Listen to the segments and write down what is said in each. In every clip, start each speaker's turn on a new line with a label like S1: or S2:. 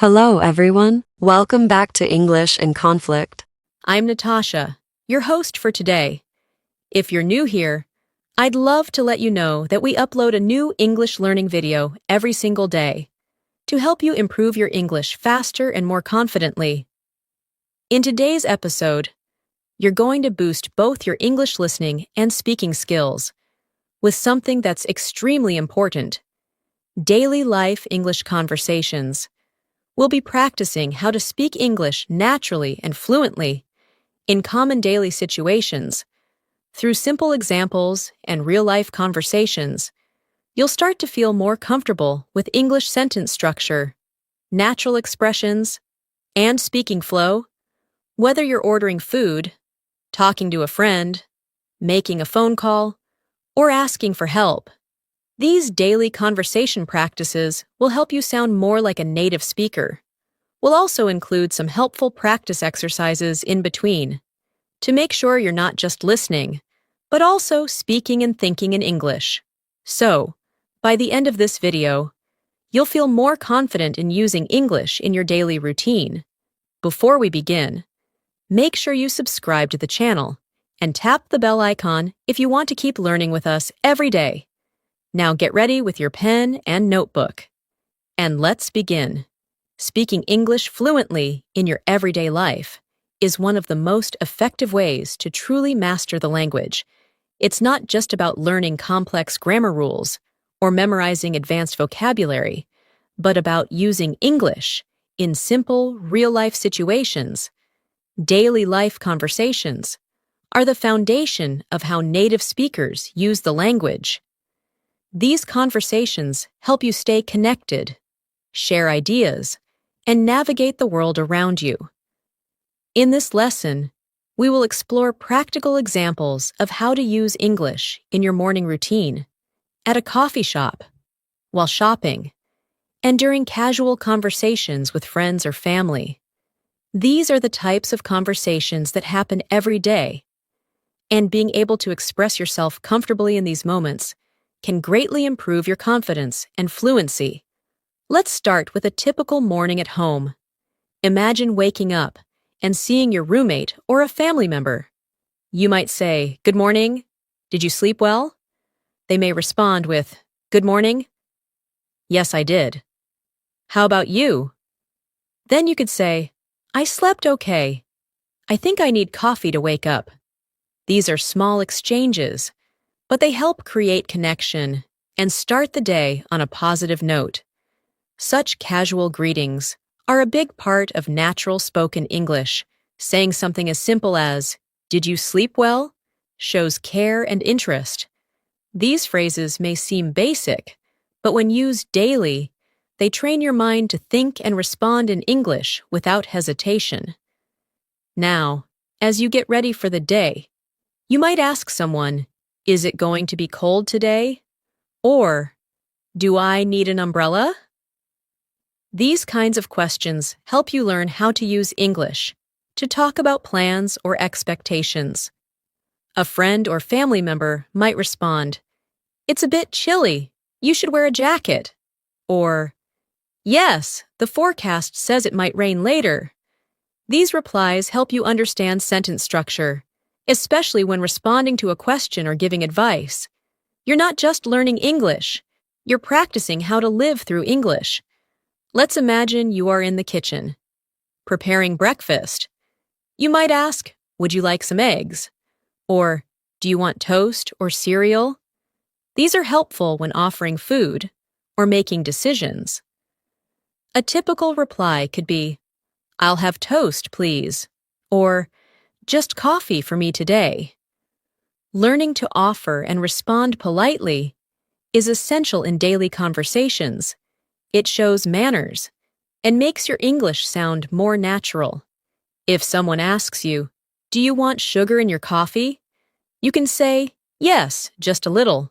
S1: Hello, everyone. Welcome back to English in Conflict.
S2: I'm Natasha, your host for today. If you're new here, I'd love to let you know that we upload a new English learning video every single day to help you improve your English faster and more confidently. In today's episode, you're going to boost both your English listening and speaking skills with something that's extremely important: daily life English conversations. We'll be practicing how to speak English naturally and fluently in common daily situations. Through simple examples and real-life conversations, you'll start to feel more comfortable with English sentence structure, natural expressions, and speaking flow. Whether you're ordering food, talking to a friend, making a phone call, or asking for help, these daily conversation practices will help you sound more like a native speaker. We'll also include some helpful practice exercises in between to make sure you're not just listening, but also speaking and thinking in English. So, by the end of this video, you'll feel more confident in using English in your daily routine. Before we begin, make sure you subscribe to the channel and tap the bell icon if you want to keep learning with us every day. Now get ready with your pen and notebook. And let's begin. Speaking English fluently in your everyday life is one of the most effective ways to truly master the language. It's not just about learning complex grammar rules or memorizing advanced vocabulary, but about using English in simple, real-life situations. Daily life conversations are the foundation of how native speakers use the language. These conversations help you stay connected, share ideas, and navigate the world around you. In this lesson, we will explore practical examples of how to use English in your morning routine, at a coffee shop, while shopping, and during casual conversations with friends or family. These are the types of conversations that happen every day, and being able to express yourself comfortably in these moments can greatly improve your confidence and fluency. Let's start with a typical morning at home. Imagine waking up and seeing your roommate or a family member. You might say, "Good morning. Did you sleep well?" They may respond with, "Good morning. Yes, I did. How about you?" Then you could say, "I slept okay. I think I need coffee to wake up." These are small exchanges, but they help create connection and start the day on a positive note. Such casual greetings are a big part of natural spoken English. Saying something as simple as, "Did you sleep well?" shows care and interest. These phrases may seem basic, but when used daily, they train your mind to think and respond in English without hesitation. Now, as you get ready for the day, you might ask someone, "Is it going to be cold today?" Or, "Do I need an umbrella?" These kinds of questions help you learn how to use English to talk about plans or expectations. A friend or family member might respond, "It's a bit chilly. You should wear a jacket." Or, "Yes, the forecast says it might rain later." These replies help you understand sentence structure, especially when responding to a question or giving advice. You're not just learning English, you're practicing how to live through English. Let's imagine you are in the kitchen, preparing breakfast. You might ask, "Would you like some eggs?" Or, "Do you want toast or cereal?" These are helpful when offering food or making decisions. A typical reply could be, "I'll have toast, please," or "Just coffee for me today." Learning to offer and respond politely is essential in daily conversations. It shows manners and makes your English sound more natural. If someone asks you, "Do you want sugar in your coffee?" you can say, "Yes, just a little,"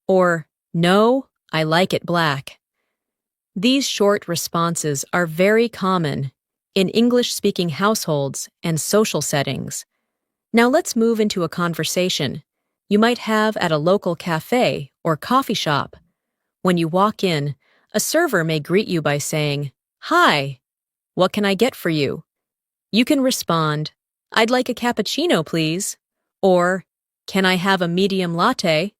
S2: or "No, I like it black." These short responses are very common in English-speaking households and social settings. Now let's move into a conversation you might have at a local cafe or coffee shop. When you walk in, a server may greet you by saying, "Hi, What can I get for you? You can respond, I'd like a cappuccino, please. Or, can I have a medium latte?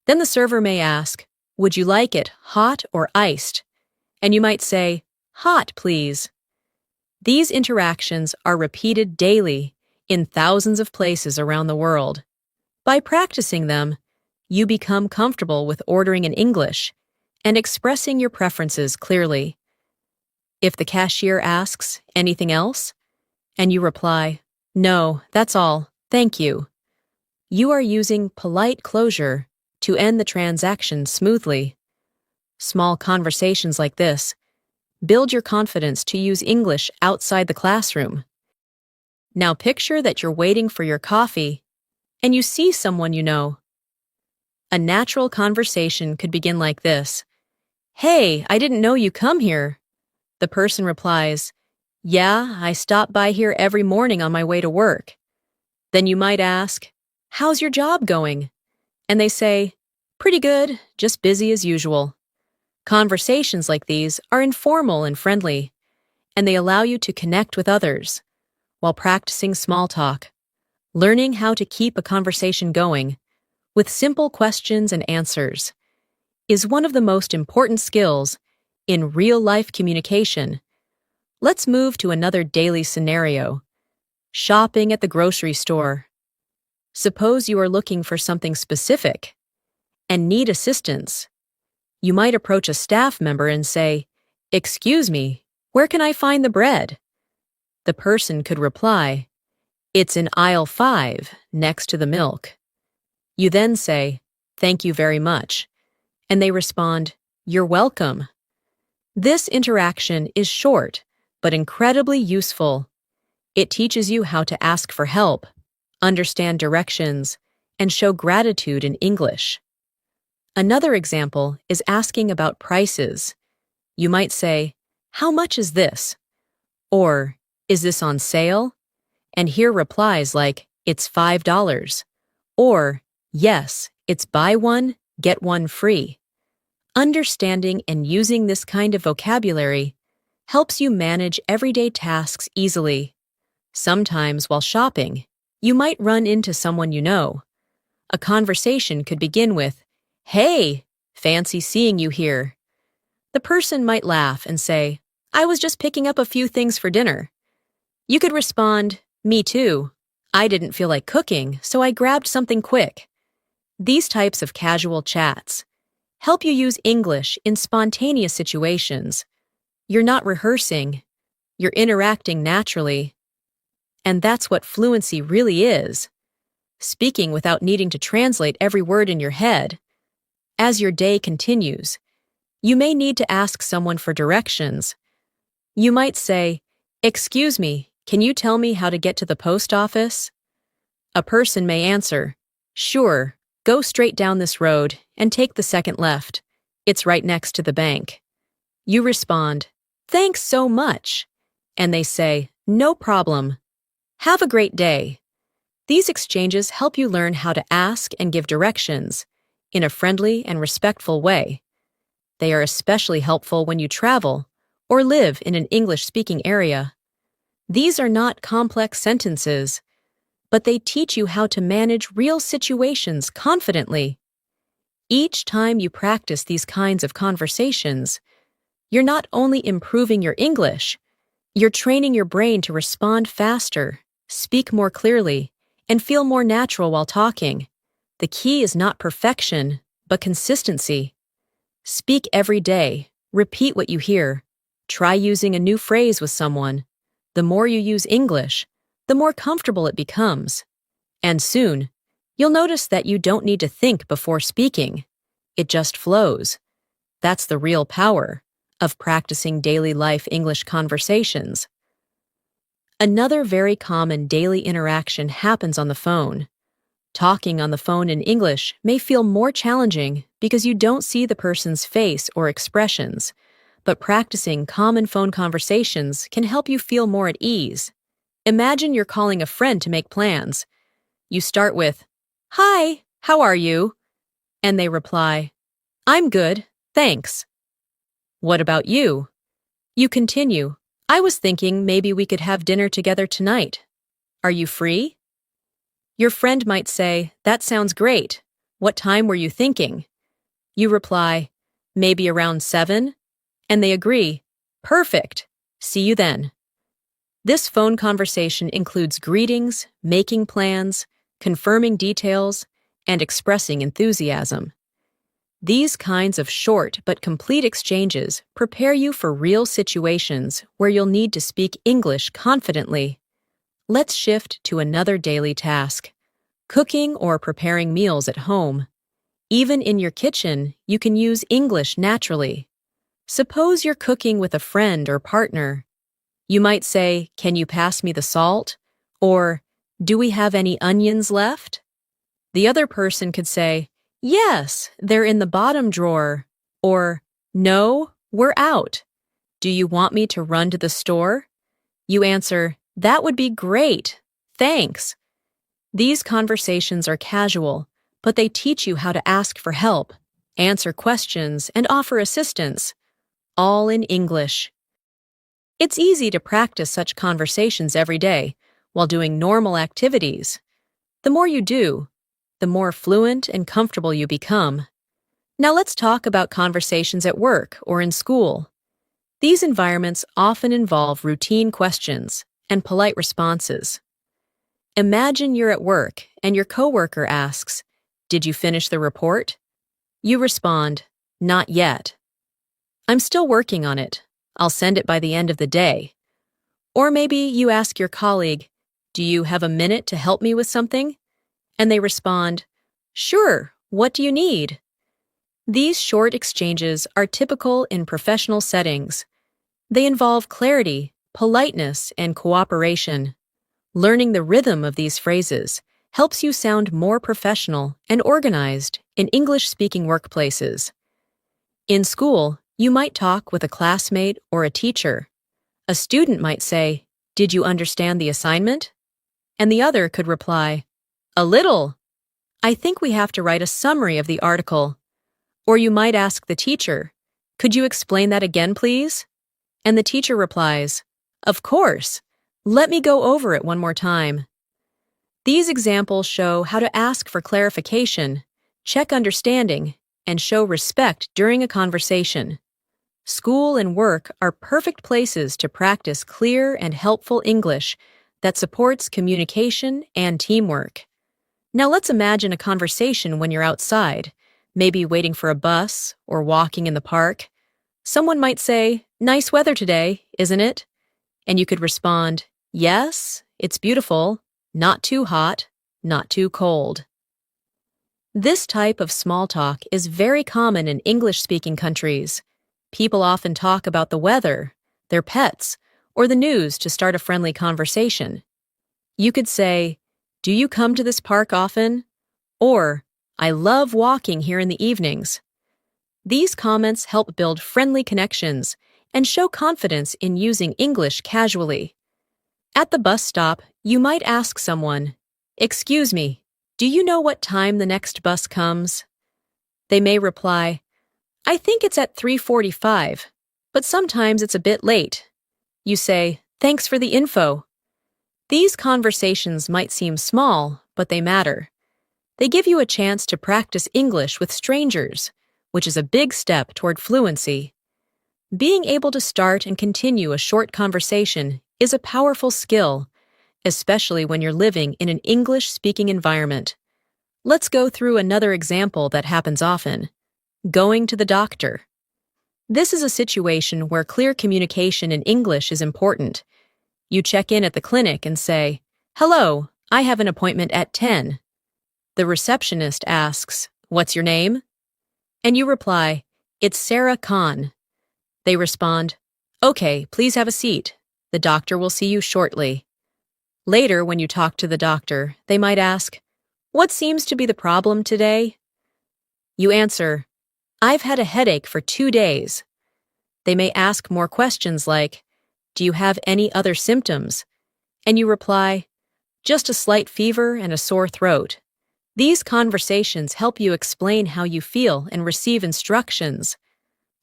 S2: Then the server may ask, would you like it hot or iced? And you might say, hot, please. These interactions are repeated daily in thousands of places around the world. By practicing them, you become comfortable with ordering in English and expressing your preferences clearly. If the cashier asks, anything else? And you reply, no, that's all, thank you. You are using polite closure to end the transaction smoothly. Small conversations like this build your confidence to use English outside the classroom. Now picture that you're waiting for your coffee and you see someone you know. A natural conversation could begin like this. Hey, I didn't know you come here. The person replies, yeah, I stop by here every morning on my way to work. Then you might ask, how's your job going? And they say, pretty good, just busy as usual. Conversations like these are informal and friendly, and they allow you to connect with others while practicing small talk. Learning how to keep a conversation going with simple questions and answers is one of the most important skills in real-life communication. Let's move to another daily scenario. Shopping at the grocery store. Suppose you are looking for something specific and need assistance. You might approach a staff member and say, excuse me, where can I find the bread? The person could reply, it's in aisle 5, next to the milk. You then say, thank you very much, and they respond, you're welcome. This interaction is short, but incredibly useful. It teaches you how to ask for help, understand directions, and show gratitude in English. Another example is asking about prices. You might say, how much is this? Or, is this on sale? And hear replies like, it's $5. Or, yes, it's buy one, get one free. Understanding and using this kind of vocabulary helps you manage everyday tasks easily. Sometimes while shopping, you might run into someone you know. A conversation could begin with, hey, fancy seeing you here. The person might laugh and say, I was just picking up a few things for dinner. You could respond, me too. I didn't feel like cooking, so I grabbed something quick. These types of casual chats help you use English in spontaneous situations. You're not rehearsing, you're interacting naturally. And that's what fluency really is. Speaking without needing to translate every word in your head. As your day continues, you may need to ask someone for directions. You might say, excuse me, can you tell me how to get to the post office? A person may answer, sure, go straight down this road and take the second left. It's right next to the bank. You respond, thanks so much. And they say, no problem. Have a great day. These exchanges help you learn how to ask and give directions in a friendly and respectful way. They are especially helpful when you travel or live in an English-speaking area. These are not complex sentences, but they teach you how to manage real situations confidently. Each time you practice these kinds of conversations, you're not only improving your English, you're training your brain to respond faster, speak more clearly, and feel more natural while talking. The key is not perfection, but consistency. Speak every day, repeat what you hear, try using a new phrase with someone. The more you use English, the more comfortable it becomes. And soon, you'll notice that you don't need to think before speaking. It just flows. That's the real power of practicing daily life English conversations. Another very common daily interaction happens on the phone. Talking on the phone in English may feel more challenging because you don't see the person's face or expressions, but practicing common phone conversations can help you feel more at ease. Imagine you're calling a friend to make plans. You start with, "Hi, how are you?" And they reply, "I'm good, thanks." "What about you?" You continue, I was thinking maybe we could have dinner together tonight. Are you free? Your friend might say, that sounds great. What time were you thinking? You reply, maybe around 7, and they agree, perfect. See you then. This phone conversation includes greetings, making plans, confirming details, and expressing enthusiasm. These kinds of short but complete exchanges prepare you for real situations where you'll need to speak English confidently. Let's shift to another daily task, cooking or preparing meals at home. Even in your kitchen, you can use English naturally. Suppose you're cooking with a friend or partner. You might say, can you pass me the salt? Or, do we have any onions left? The other person could say, yes, they're in the bottom drawer. Or, no, we're out. Do you want me to run to the store? You answer, that would be great. Thanks. These conversations are casual, but they teach you how to ask for help, answer questions, and offer assistance, all in English. It's easy to practice such conversations every day while doing normal activities. The more you do, the more fluent and comfortable you become. Now let's talk about conversations at work or in school. These environments often involve routine questions and polite responses. Imagine you're at work and your coworker asks, did you finish the report? You respond, not yet. I'm still working on it. I'll send it by the end of the day. Or maybe you ask your colleague, do you have a minute to help me with something? And they respond, sure, what do you need? These short exchanges are typical in professional settings. They involve clarity, politeness, and cooperation. Learning the rhythm of these phrases helps you sound more professional and organized in English-speaking workplaces. In school, you might talk with a classmate or a teacher. A student might say, did you understand the assignment? And the other could reply, a little. I think we have to write a summary of the article. Or you might ask the teacher, could you explain that again, please? And the teacher replies, of course. Let me go over it one more time. These examples show how to ask for clarification, check understanding, and show respect during a conversation. School and work are perfect places to practice clear and helpful English that supports communication and teamwork. Now let's imagine a conversation when you're outside, maybe waiting for a bus or walking in the park. Someone might say, nice weather today, isn't it? And you could respond, yes, it's beautiful, not too hot, not too cold. This type of small talk is very common in English-speaking countries. People often talk about the weather, their pets, or the news to start a friendly conversation. You could say, do you come to this park often? Or, I love walking here in the evenings. These comments help build friendly connections and show confidence in using English casually. At the bus stop, you might ask someone, excuse me, do you know what time the next bus comes? They may reply, I think it's at 3:45, but sometimes it's a bit late. You say, thanks for the info. These conversations might seem small, but they matter. They give you a chance to practice English with strangers, which is a big step toward fluency. Being able to start and continue a short conversation is a powerful skill, especially when you're living in an English-speaking environment. Let's go through another example that happens often. Going to the doctor. This is a situation where clear communication in English is important. You check in at the clinic and say, hello, I have an appointment at 10. The receptionist asks, what's your name? And you reply, it's Sarah Khan. They respond, okay, please have a seat. The doctor will see you shortly. Later, when you talk to the doctor, they might ask, what seems to be the problem today? You answer, I've had a headache for 2 days. They may ask more questions like, do you have any other symptoms? And you reply, just a slight fever and a sore throat. These conversations help you explain how you feel and receive instructions.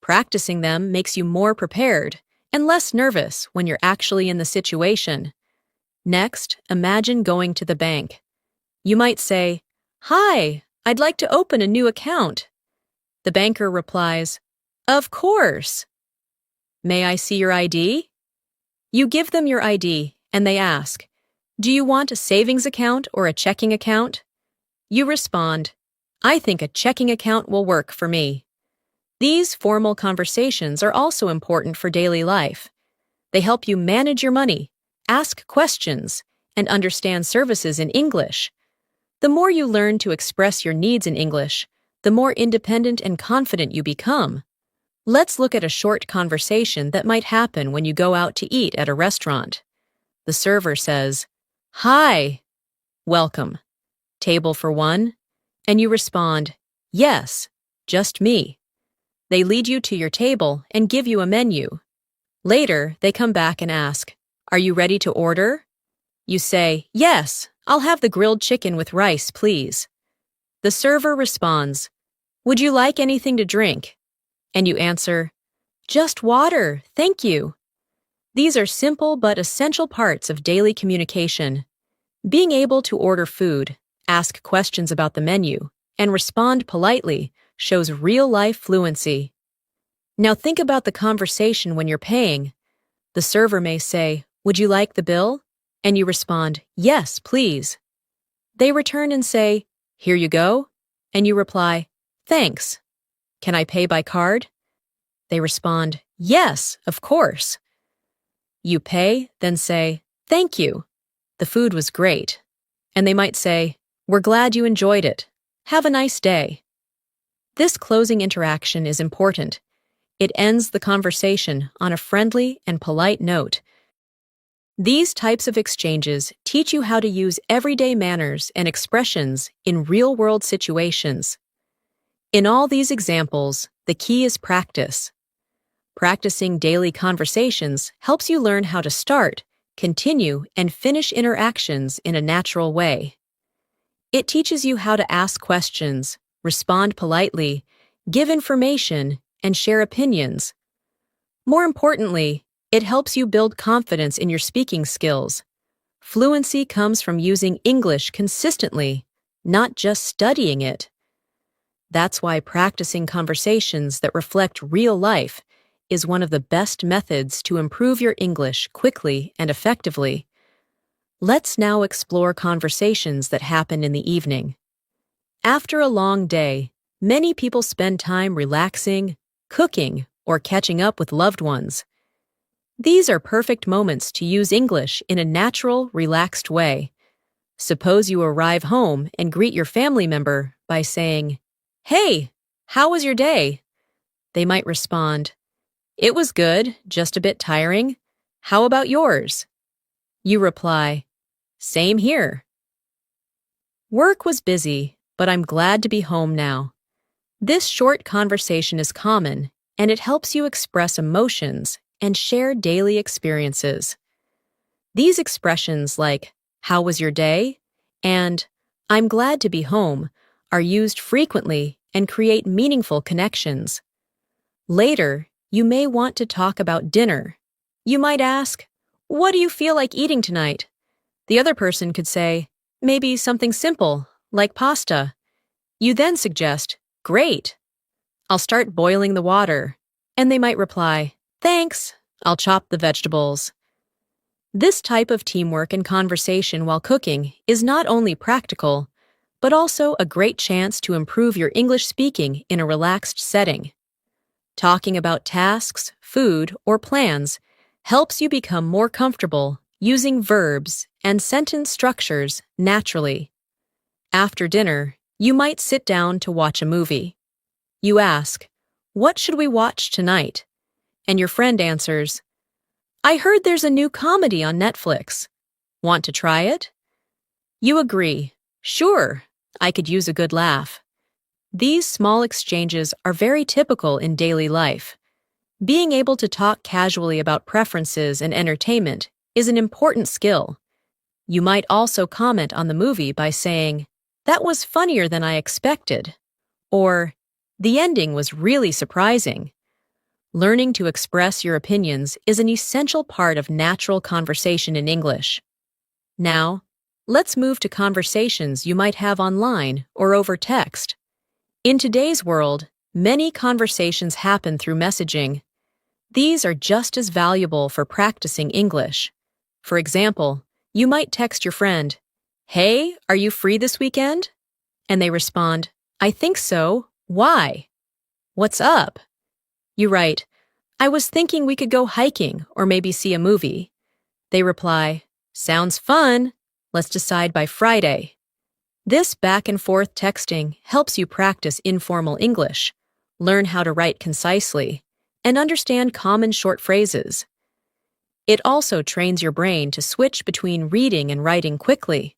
S2: Practicing them makes you more prepared and less nervous when you're actually in the situation. Next, imagine going to the bank. You might say, "Hi, I'd like to open a new account." The banker replies, "Of course." "May I see your ID?" You give them your ID, and they ask, "Do you want a savings account or a checking account?" You respond, "I think a checking account will work for me." These formal conversations are also important for daily life. They help you manage your money, ask questions, and understand services in English. The more you learn to express your needs in English, the more independent and confident you become. Let's look at a short conversation that might happen when you go out to eat at a restaurant. The server says, "Hi, welcome. Table for one?" And you respond, "Yes, just me." They lead you to your table and give you a menu. Later, they come back and ask, "Are you ready to order?" You say, "Yes, I'll have the grilled chicken with rice, please." The server responds, "Would you like anything to drink?" And you answer, "Just water, thank you." These are simple but essential parts of daily communication. Being able to order food, ask questions about the menu, and respond politely shows real-life fluency. Now think about the conversation when you're paying. The server may say, "Would you like the bill?" And you respond, "Yes, please." They return and say, "Here you go." And you reply, "Thanks. Can I pay by card?" They respond, "Yes, of course." You pay, then say, "Thank you. The food was great." And they might say, "We're glad you enjoyed it. Have a nice day." This closing interaction is important. It ends the conversation on a friendly and polite note. These types of exchanges teach you how to use everyday manners and expressions in real-world situations. In all these examples, the key is practice. Practicing daily conversations helps you learn how to start, continue, and finish interactions in a natural way. It teaches you how to ask questions, respond politely, give information, and share opinions. More importantly, it helps you build confidence in your speaking skills. Fluency comes from using English consistently, not just studying it. That's why practicing conversations that reflect real life is one of the best methods to improve your English quickly and effectively. Let's now explore conversations that happen in the evening. After a long day, many people spend time relaxing, cooking, or catching up with loved ones. These are perfect moments to use English in a natural, relaxed way. Suppose you arrive home and greet your family member by saying, "Hey, how was your day?" They might respond, "It was good, just a bit tiring. How about yours?" You reply, "Same here." Work was busy, but I'm glad to be home now. This short conversation is common, and it helps you express emotions and share daily experiences. These expressions like, "How was your day?" and "I'm glad to be home" are used frequently and create meaningful connections. Later, you may want to talk about dinner. You might ask, "What do you feel like eating tonight?" The other person could say, "Maybe something simple, like pasta." You then suggest, "Great. I'll start boiling the water." And they might reply, "Thanks. I'll chop the vegetables." This type of teamwork and conversation while cooking is not only practical, but also a great chance to improve your English speaking in a relaxed setting. Talking about tasks, food, or plans helps you become more comfortable using verbs and sentence structures naturally. After dinner, you might sit down to watch a movie. You ask, "What should we watch tonight?" And your friend answers, "I heard there's a new comedy on Netflix. Want to try it?" You agree, "Sure, I could use a good laugh." These small exchanges are very typical in daily life. Being able to talk casually about preferences and entertainment is an important skill. You might also comment on the movie by saying, "That was funnier than I expected," or "The ending was really surprising." Learning to express your opinions is an essential part of natural conversation in English. Now, let's move to conversations you might have online or over text. In today's world, many conversations happen through messaging. These are just as valuable for practicing English. For example, you might text your friend, "Hey, are you free this weekend?" And they respond, "I think so. Why?" "What's up?" You write, "I was thinking we could go hiking or maybe see a movie." They reply, "Sounds fun. Let's decide by Friday." This back and forth texting helps you practice informal English, learn how to write concisely, and understand common short phrases. It also trains your brain to switch between reading and writing quickly.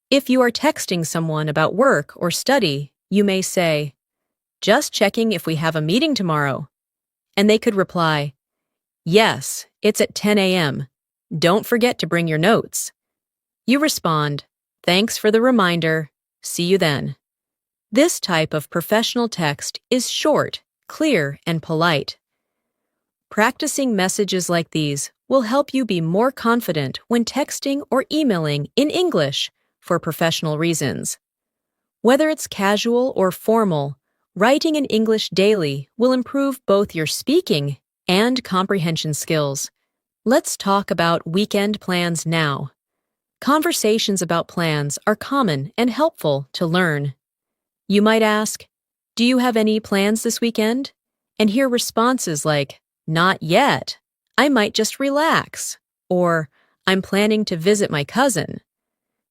S2: If you are texting someone about work or study, you may say, "Just checking if we have a meeting tomorrow." And they could reply, "Yes, it's at 10 a.m. Don't forget to bring your notes." You respond, "Thanks for the reminder. See you then." This type of professional text is short, clear, and polite. Practicing messages like these will help you be more confident when texting or emailing in English for professional reasons. Whether it's casual or formal, writing in English daily will improve both your speaking and comprehension skills. Let's talk about weekend plans now. Conversations about plans are common and helpful to learn. You might ask, "Do you have any plans this weekend?" And hear responses like, "Not yet. I might just relax." Or, "I'm planning to visit my cousin."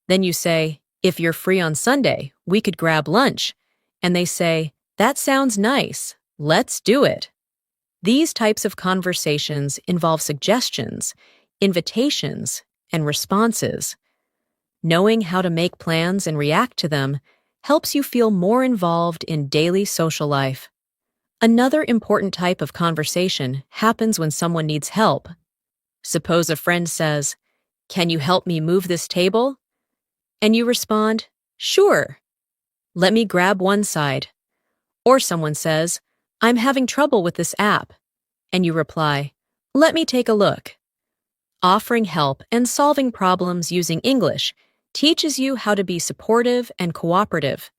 S2: Then you say, "If you're free on Sunday, we could grab lunch." And they say, "That sounds nice. Let's do it." These types of conversations involve suggestions, invitations, and responses. Knowing how to make plans and react to them helps you feel more involved in daily social life. Another important type of conversation happens when someone needs help. Suppose a friend says, "Can you help me move this table?" And you respond, "Sure. Let me grab one side." Or someone says, "I'm having trouble with this app." And you reply, "Let me take a look." Offering help and solving problems using English teaches you how to be supportive and cooperative.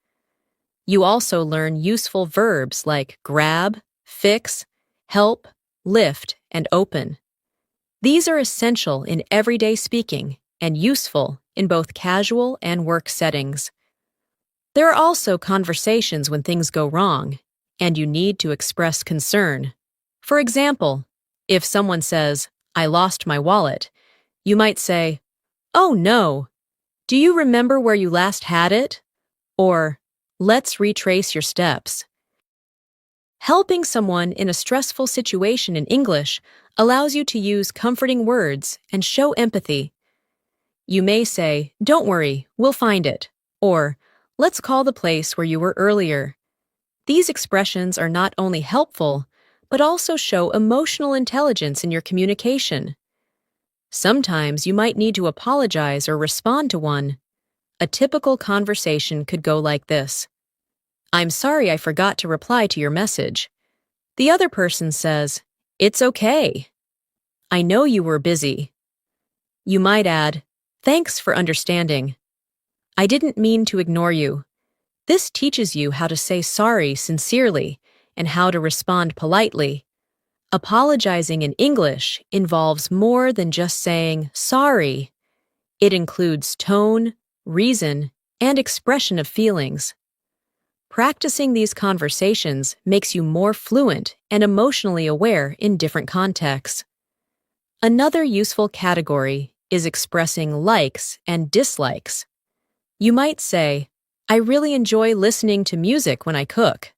S2: You also learn useful verbs like grab, fix, help, lift, and open. These are essential in everyday speaking and useful in both casual and work settings. There are also conversations when things go wrong, and you need to express concern. For example, if someone says, "I lost my wallet," you might say, "Oh no, do you remember where you last had it?" Or, "Let's retrace your steps." Helping someone in a stressful situation in English allows you to use comforting words and show empathy. You may say, "Don't worry, we'll find it," or, "Let's call the place where you were earlier." These expressions are not only helpful, but also show emotional intelligence in your communication. Sometimes you might need to apologize or respond to one. A typical conversation could go like this: "I'm sorry I forgot to reply to your message." The other person says, "It's okay. I know you were busy." You might add, "Thanks for understanding. I didn't mean to ignore you." This teaches you how to say sorry sincerely and how to respond politely. Apologizing in English involves more than just saying sorry. It includes tone, reason, and expression of feelings. Practicing these conversations makes you more fluent and emotionally aware in different contexts. Another useful category is expressing likes and dislikes. You might say, "I really enjoy listening to music when I cook,"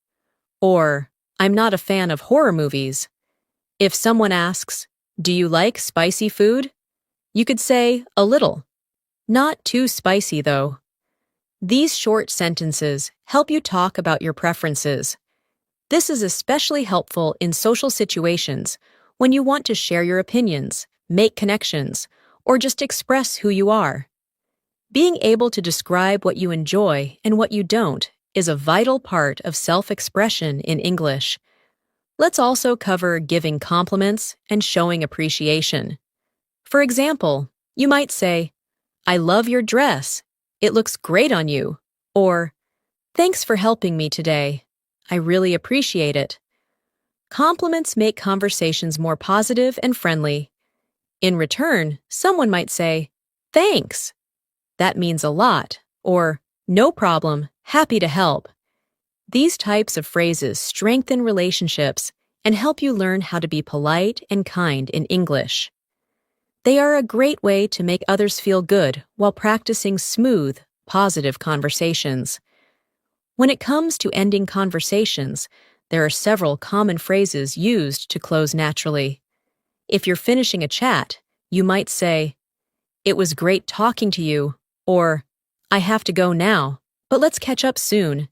S2: or, "I'm not a fan of horror movies." If someone asks, "Do you like spicy food?" you could say, "A little." Not too spicy, though. These short sentences help you talk about your preferences. This is especially helpful in social situations when you want to share your opinions, make connections, or just express who you are. Being able to describe what you enjoy and what you don't is a vital part of self-expression in English. Let's also cover giving compliments and showing appreciation. For example, you might say, "I love your dress. It looks great on you." Or, "Thanks for helping me today. I really appreciate it." Compliments make conversations more positive and friendly. In return, someone might say, "Thanks. That means a lot." Or, "No problem. Happy to help." These types of phrases strengthen relationships and help you learn how to be polite and kind in English. They are a great way to make others feel good while practicing smooth, positive conversations. When it comes to ending conversations, there are several common phrases used to close naturally. If you're finishing a chat, you might say, "It was great talking to you," or, "I have to go now, but let's catch up soon."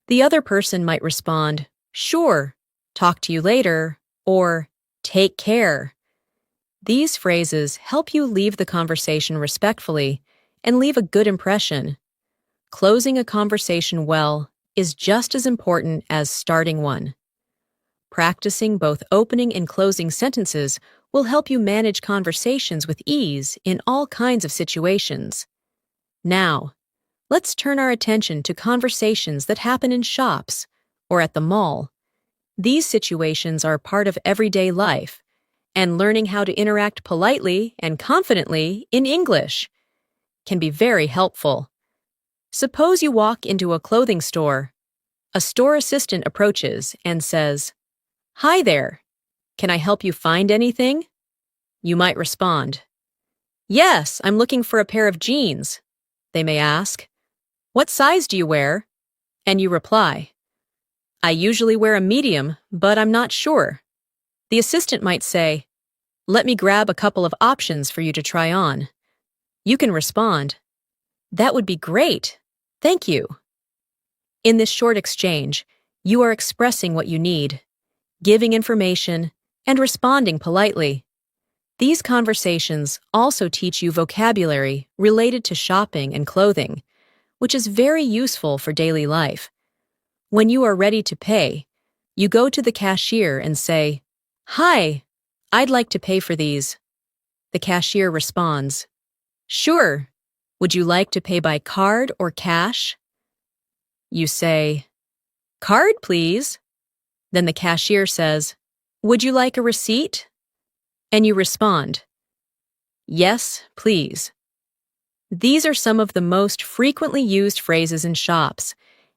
S2: The other person might respond, "Sure, talk to you later," or "Take care." These phrases help you leave the conversation respectfully and leave a good impression. Closing a conversation well is just as important as starting one. Practicing both opening and closing sentences will help you manage conversations with ease in all kinds of situations. Now, let's turn our attention to conversations that happen in shops or at the mall. These situations are part of everyday life, and learning how to interact politely and confidently in English can be very helpful. Suppose you walk into a clothing store. A store assistant approaches and says, "Hi there. Can I help you find anything?" You might respond, "Yes, I'm looking for a pair of jeans." They may ask, "What size do you wear?" And you reply, "I usually wear a medium, but I'm not sure." The assistant might say, "Let me grab a couple of options for you to try on." You can respond, "That would be great. Thank you." In this short exchange, you are expressing what you need, giving information, and responding politely. These conversations also teach you vocabulary related to shopping and clothing, which is very useful for daily life. When you are ready to pay, you go to the cashier and say, "Hi, I'd like to pay for these." The cashier responds, "Sure. Would you like to pay by card or cash?" You say, "Card, please." Then the cashier says, "Would you like a receipt?" And you respond, "Yes, please." These are some of the most frequently used phrases in shops,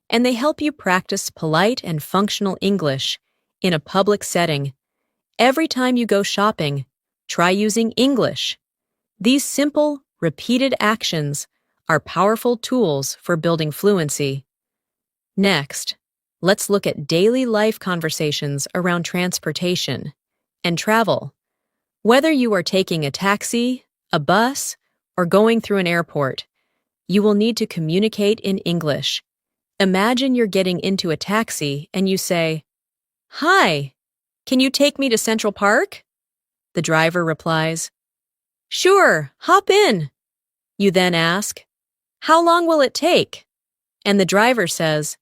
S2: and they help you practice polite and functional English in a public setting. Every time you go shopping, try using English. These simple, repeated actions are powerful tools for building fluency. Next, let's look at daily life conversations around transportation and travel. Whether you are taking a taxi, a bus, or going through an airport, you will need to communicate in English. Imagine you're getting into a taxi and you say, "Hi, can you take me to Central Park?" The driver replies, "Sure, hop in." You then ask, "How long will it take?" And the driver says,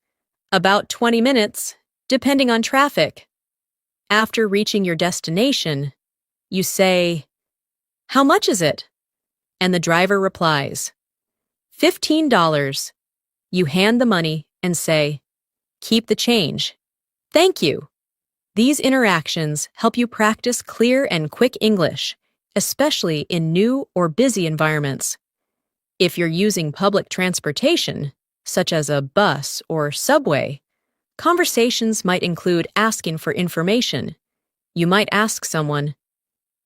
S2: "About 20 minutes, depending on traffic." After reaching your destination, you say, "How much is it?" And the driver replies, $15. You hand the money and say, "Keep the change. Thank you." These interactions help you practice clear and quick English, especially in new or busy environments. If you're using public transportation, such as a bus or subway, conversations might include asking for information. You might ask someone,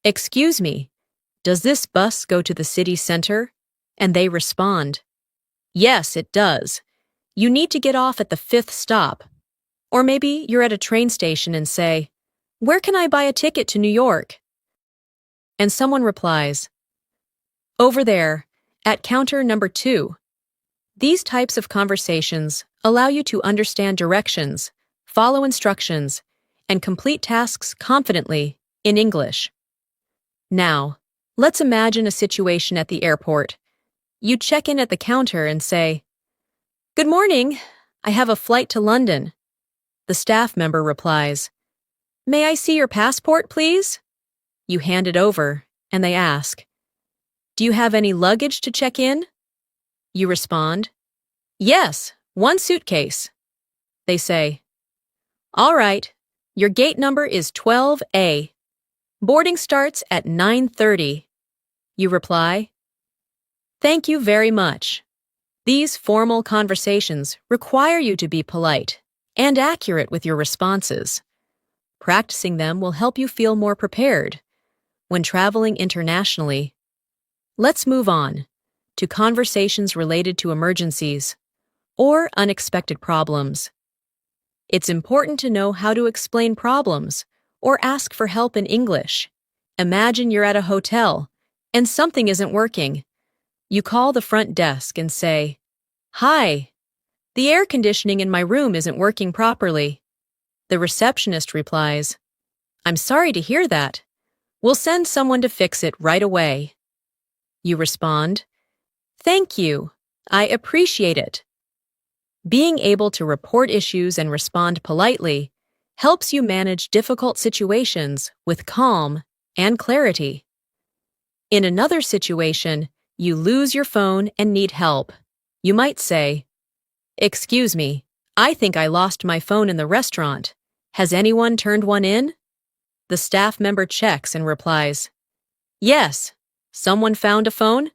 S2: "Excuse me, does this bus go to the city center?" And they respond, "Yes, it does. You need to get off at the 5th stop." Or maybe you're at a train station and say, "Where can I buy a ticket to New York?" And someone replies, "Over there, at counter number 2. These types of conversations allow you to understand directions, follow instructions, and complete tasks confidently in English. Now, let's imagine a situation at the airport. You check in at the counter and say, "Good morning. I have a flight to London." The staff member replies, May I see your passport, please? You hand it over, and they ask, do you have any luggage to check in? You respond, yes, one suitcase. They say, all right, your gate number is 12A. Boarding starts at 9:30. You reply, thank you very much. These formal conversations require you to be polite and accurate with your responses. Practicing them will help you feel more prepared when traveling internationally. Let's move on to conversations related to emergencies or unexpected problems. It's important to know how to explain problems or ask for help in English. Imagine you're at a hotel and something isn't working. You call the front desk and say, hi, the air conditioning in my room isn't working properly. The receptionist replies, I'm sorry to hear that. We'll send someone to fix it right away. You respond, thank you. I appreciate it. Being able to report issues and respond politely helps you manage difficult situations with calm and clarity. In another situation, you lose your phone and need help. You might say, excuse me, I think I lost my phone in the restaurant. Has anyone turned one in? The staff member checks and replies, yes, someone found a phone.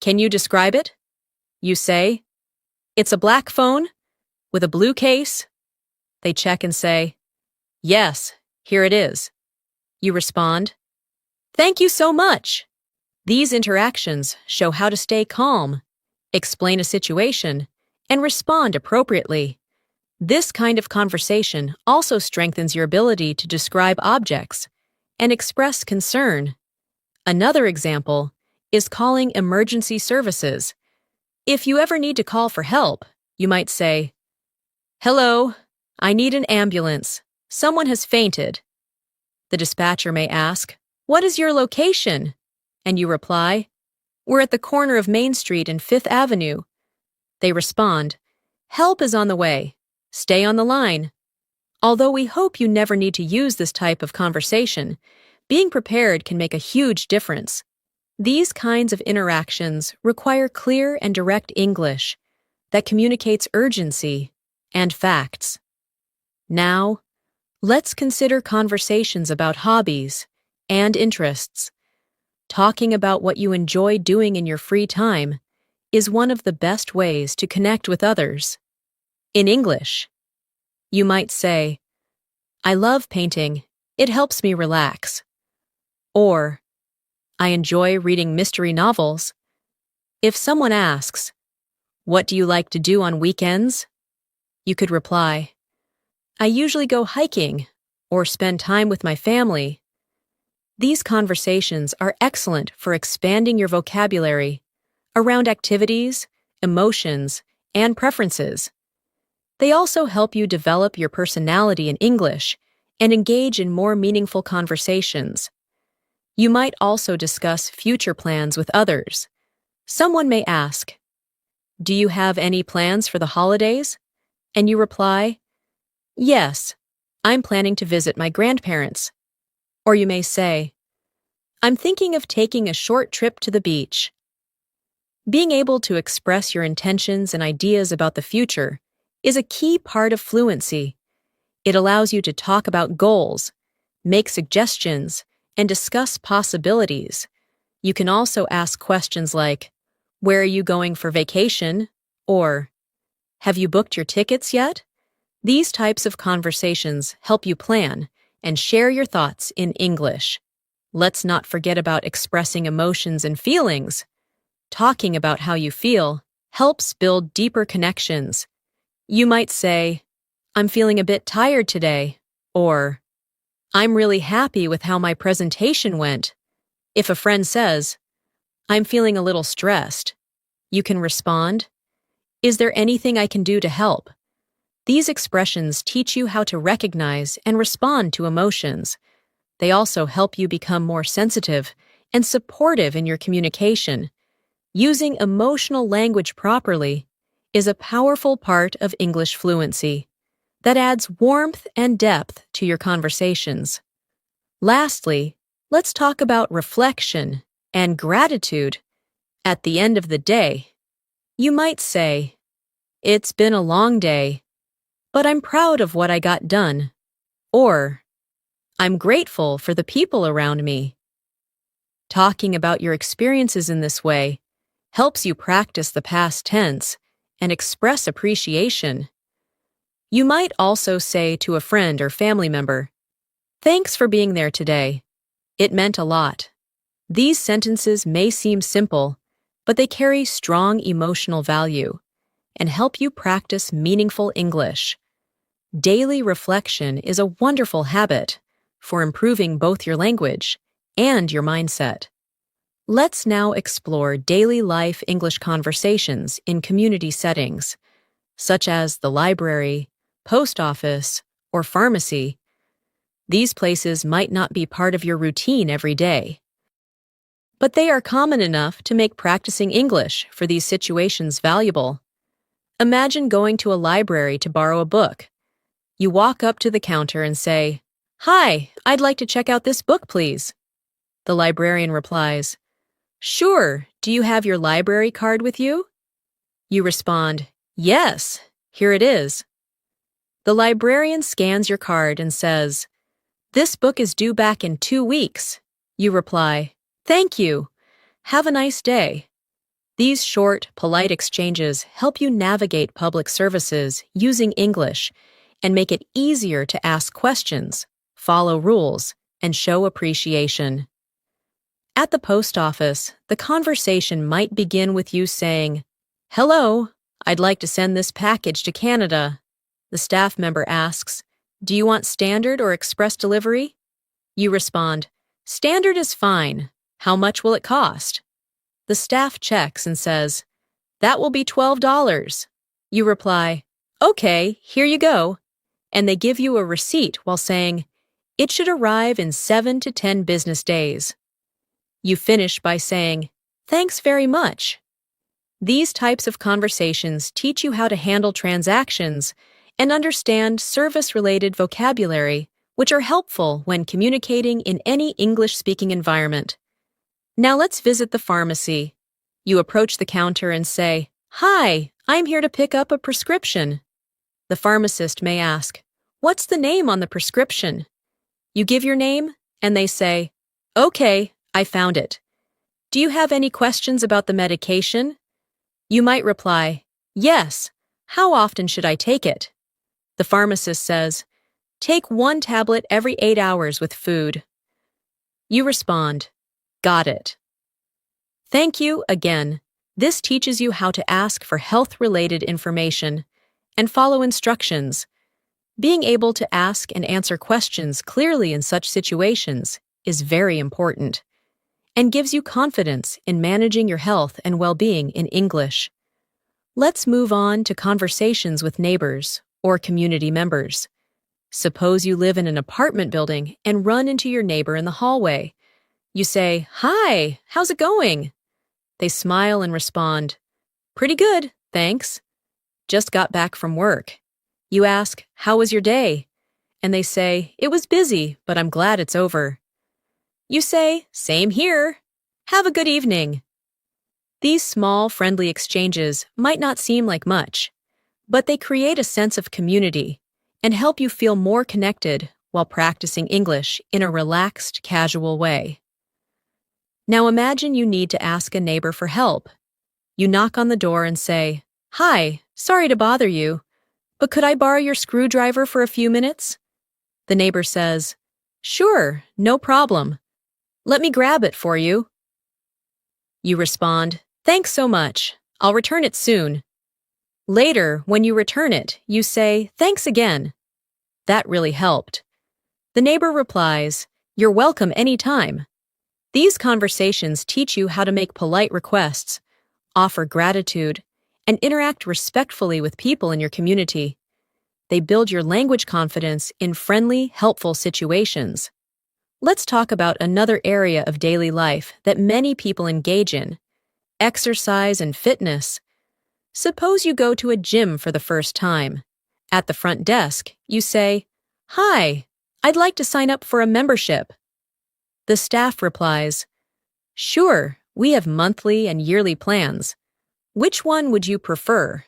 S2: Can you describe it? You say, it's a black phone with a blue case. They check and say, yes, here it is. You respond, thank you so much. These interactions show how to stay calm, explain a situation, and respond appropriately. This kind of conversation also strengthens your ability to describe objects and express concern. Another example is calling emergency services. If you ever need to call for help, you might say, hello, I need an ambulance. Someone has fainted. The dispatcher may ask, what is your location? And you reply, we're at the corner of Main Street and 5th Avenue. They respond, help is on the way. Stay on the line. Although we hope you never need to use this type of conversation, being prepared can make a huge difference. These kinds of interactions require clear and direct English that communicates urgency and facts. Now, let's consider conversations about hobbies and interests. Talking about what you enjoy doing in your free time is one of the best ways to connect with others. In English, you might say, I love painting. It helps me relax. Or, I enjoy reading mystery novels. If someone asks, what do you like to do on weekends? You could reply, I usually go hiking or spend time with my family. These conversations are excellent for expanding your vocabulary around activities, emotions, and preferences. They also help you develop your personality in English and engage in more meaningful conversations. You might also discuss future plans with others. Someone may ask, do you have any plans for the holidays? And you reply, yes, I'm planning to visit my grandparents. Or you may say, I'm thinking of taking a short trip to the beach. Being able to express your intentions and ideas about the future is a key part of fluency. It allows you to talk about goals, make suggestions, and discuss possibilities. You can also ask questions like, where are you going for vacation? Or, have you booked your tickets yet? These types of conversations help you plan and share your thoughts in English. Let's not forget about expressing emotions and feelings. Talking about how you feel helps build deeper connections. You might say, I'm feeling a bit tired today, or I'm really happy with how my presentation went. If a friend says, I'm feeling a little stressed, you can respond, is there anything I can do to help? These expressions teach you how to recognize and respond to emotions. They also help you become more sensitive and supportive in your communication. Using emotional language properly is a powerful part of English fluency. that adds warmth and depth to your conversations. Lastly, let's talk about reflection and gratitude. At the end of the day, you might say, "It's been a long day, but I'm proud of what I got done," or "I'm grateful for the people around me." Talking about your experiences in this way helps you practice the past tense and express appreciation. You might also say to a friend or family member, "Thanks for being there today. It meant a lot." These sentences may seem simple, but they carry strong emotional value and help you practice meaningful English. Daily reflection is a wonderful habit for improving both your language and your mindset. Let's now explore daily life English conversations in community settings, such as the library, post office, or pharmacy. These places might not be part of your routine every day, but they are common enough to make practicing English for these situations valuable. Imagine going to a library to borrow a book. You walk up to the counter and say, "Hi, I'd like to check out this book, please." The librarian replies, "Sure, do you have your library card with you?" You respond, "Yes, here it is." The librarian scans your card and says, "This book is due back in 2 weeks." You reply, "Thank you. Have a nice day." These short, polite exchanges help you navigate public services using English and make it easier to ask questions, follow rules, and show appreciation. At the post office, the conversation might begin with you saying, "Hello, I'd like to send this package to Canada." The staff member asks, "Do you want standard or express delivery?" You respond, "Standard is fine. How much will it cost?" The staff checks and says, "That will be $12. You reply, "Okay, here you go." And they give you a receipt while saying, "It should arrive in 7 to 10 business days." You finish by saying, "Thanks very much." These types of conversations teach you how to handle transactions and understand service-related vocabulary, which are helpful when communicating in any English-speaking environment. Now let's visit the pharmacy. You approach the counter and say, "Hi, I'm here to pick up a prescription." The pharmacist may ask, "What's the name on the prescription?" You give your name, and they say, "Okay, I found it. Do you have any questions about the medication?" You might reply, "Yes. How often should I take it?" The pharmacist says, "Take 1 tablet every 8 hours with food." You respond, "Got it." Thank you again. This teaches you how to ask for health-related information and follow instructions. Being able to ask and answer questions clearly in such situations is very important and gives you confidence in managing your health and well-being in English. Let's move on to conversations with neighbors or community members. Suppose you live in an apartment building and run into your neighbor in the hallway. You say, "Hi, how's it going?" They smile and respond, "Pretty good, thanks. Just got back from work." You ask, "How was your day?" And they say, "It was busy, but I'm glad it's over." You say, "Same here. Have a good evening." These small, friendly exchanges might not seem like much, but they create a sense of community and help you feel more connected while practicing English in a relaxed, casual way. Now imagine you need to ask a neighbor for help. You knock on the door and say, "Hi, sorry to bother you, but could I borrow your screwdriver for a few minutes?" The neighbor says, "Sure, no problem. Let me grab it for you." You respond, "Thanks so much. I'll return it soon." Later, when you return it, you say, "Thanks again. That really helped." The neighbor replies, "You're welcome anytime." These conversations teach you how to make polite requests, offer gratitude, and interact respectfully with people in your community. They build your language confidence in friendly, helpful situations. Let's talk about another area of daily life that many people engage in: exercise and fitness. Suppose you go to a gym for the first time. At the front desk, you say, "Hi, I'd like to sign up for a membership." The staff replies, "Sure, we have monthly and yearly plans. Which one would you prefer?"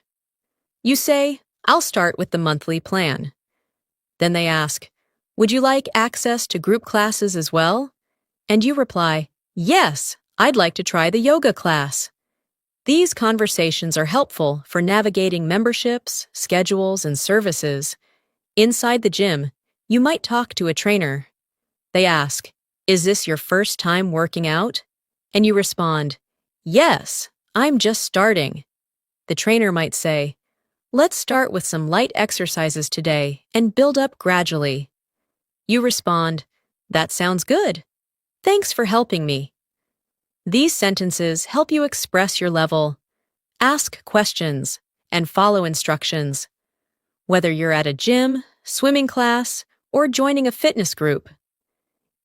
S2: You say, "I'll start with the monthly plan." Then they ask, "Would you like access to group classes as well?" And you reply, "Yes, I'd like to try the yoga class." These conversations are helpful for navigating memberships, schedules, and services. Inside the gym, you might talk to a trainer. They ask, "Is this your first time working out?" And you respond, "Yes, I'm just starting." The trainer might say, "Let's start with some light exercises today and build up gradually." You respond, "That sounds good. Thanks for helping me." These sentences help you express your level, ask questions, and follow instructions. Whether you're at a gym, swimming class, or joining a fitness group,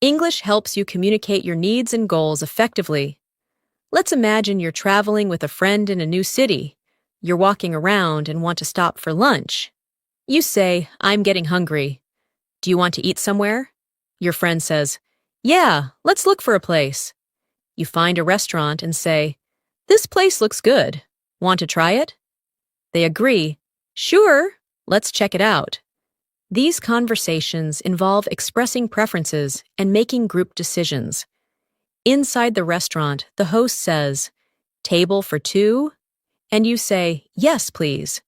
S2: English helps you communicate your needs and goals effectively. Let's imagine you're traveling with a friend in a new city. You're walking around and want to stop for lunch. You say, "I'm getting hungry. Do you want to eat somewhere?" Your friend says, "Yeah, let's look for a place." You find a restaurant and say, "This place looks good. Want to try it?" They agree, "Sure, let's check it out." These conversations involve expressing preferences and making group decisions. Inside the restaurant, the host says, "Table for two?" And you say, "Yes, please."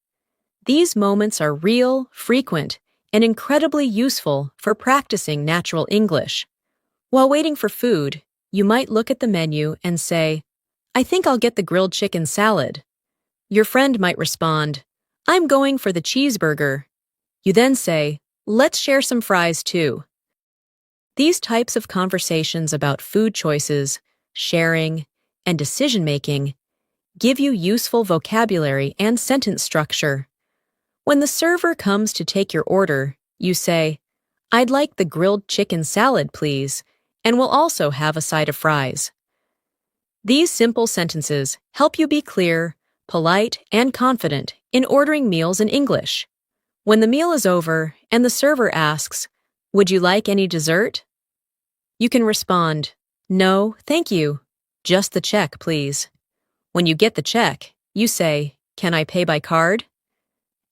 S2: These moments are real, frequent, and incredibly useful for practicing natural English. While waiting for food, you might look at the menu and say, "I think I'll get the grilled chicken salad." Your friend might respond, "I'm going for the cheeseburger." You then say, "Let's share some fries too." These types of conversations about food choices, sharing, and decision-making give you useful vocabulary and sentence structure. When the server comes to take your order, you say, "I'd like the grilled chicken salad, please, and we'll also have a side of fries." These simple sentences help you be clear, polite, and confident in ordering meals in English. When the meal is over and the server asks, "Would you like any dessert?" you can respond, "No, thank you. Just the check, please." When you get the check, you say, "Can I pay by card?"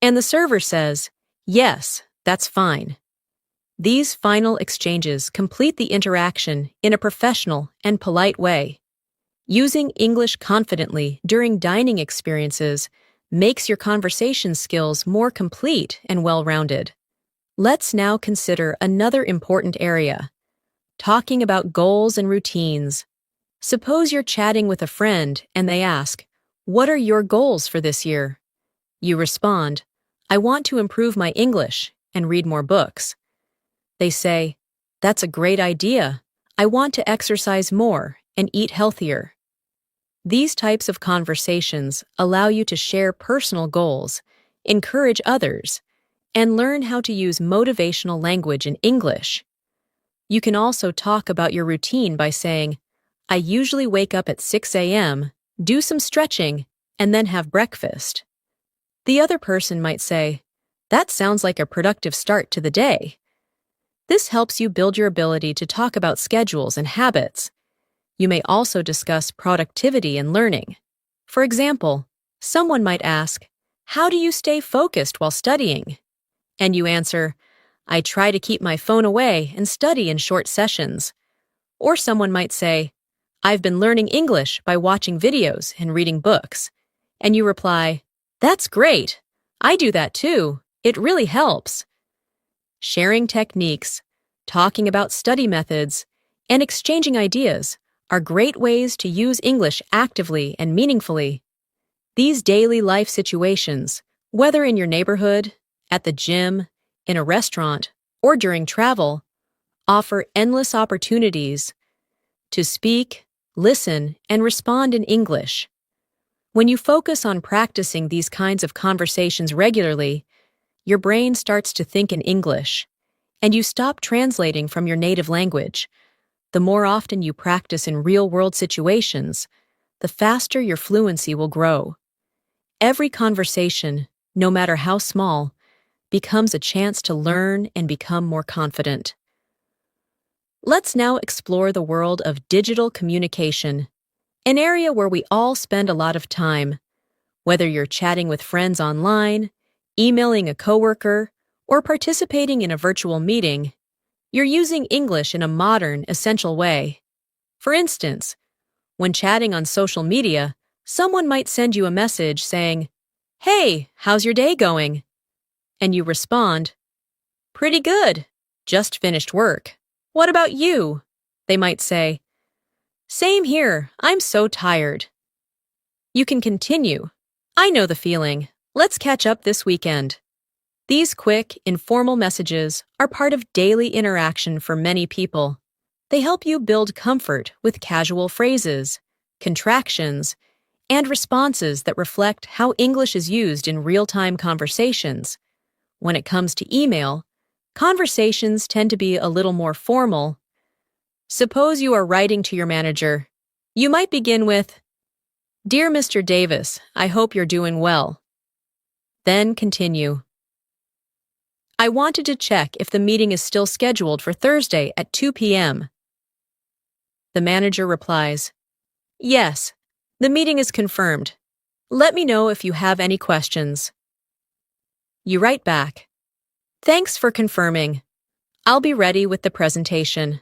S2: And the server says, "Yes, that's fine." These final exchanges complete the interaction in a professional and polite way. Using English confidently during dining experiences makes your conversation skills more complete and well-rounded. Let's now consider another important area, talking about goals and routines. Suppose you're chatting with a friend and they ask, "What are your goals for this year?" You respond, "I want to improve my English and read more books." They say, "That's a great idea. I want to exercise more and eat healthier." These types of conversations allow you to share personal goals, encourage others, and learn how to use motivational language in English. You can also talk about your routine by saying, "I usually wake up at 6 a.m., do some stretching, and then have breakfast." The other person might say, "That sounds like a productive start to the day." This helps you build your ability to talk about schedules and habits. You may also discuss productivity and learning. For example, someone might ask, "How do you stay focused while studying?" And you answer, "I try to keep my phone away and study in short sessions." Or someone might say, "I've been learning English by watching videos and reading books." And you reply, "That's great. I do that too. It really helps." Sharing techniques, talking about study methods, and exchanging ideas are great ways to use English actively and meaningfully. These daily life situations, whether in your neighborhood, at the gym, in a restaurant, or during travel, offer endless opportunities to speak, listen, and respond in English. When you focus on practicing these kinds of conversations regularly, your brain starts to think in English, and you stop translating from your native language. The more often you practice in real-world situations, the faster your fluency will grow. Every conversation, no matter how small, becomes a chance to learn and become more confident. Let's now explore the world of digital communication, an area where we all spend a lot of time. Whether you're chatting with friends online, emailing a coworker, or participating in a virtual meeting, you're using English in a modern, essential way. For instance, when chatting on social media, someone might send you a message saying, "Hey, how's your day going?" And you respond, "Pretty good. Just finished work. What about you?" They might say, "Same here. I'm so tired." You can continue. "I know the feeling. Let's catch up this weekend." These quick, informal messages are part of daily interaction for many people. They help you build comfort with casual phrases, contractions, and responses that reflect how English is used in real-time conversations. When it comes to email, conversations tend to be a little more formal. Suppose you are writing to your manager. You might begin with, "Dear Mr. Davis, I hope you're doing well." Then continue. "I wanted to check if the meeting is still scheduled for Thursday at 2 p.m. The manager replies, "Yes, the meeting is confirmed. Let me know if you have any questions." You write back, "Thanks for confirming. I'll be ready with the presentation."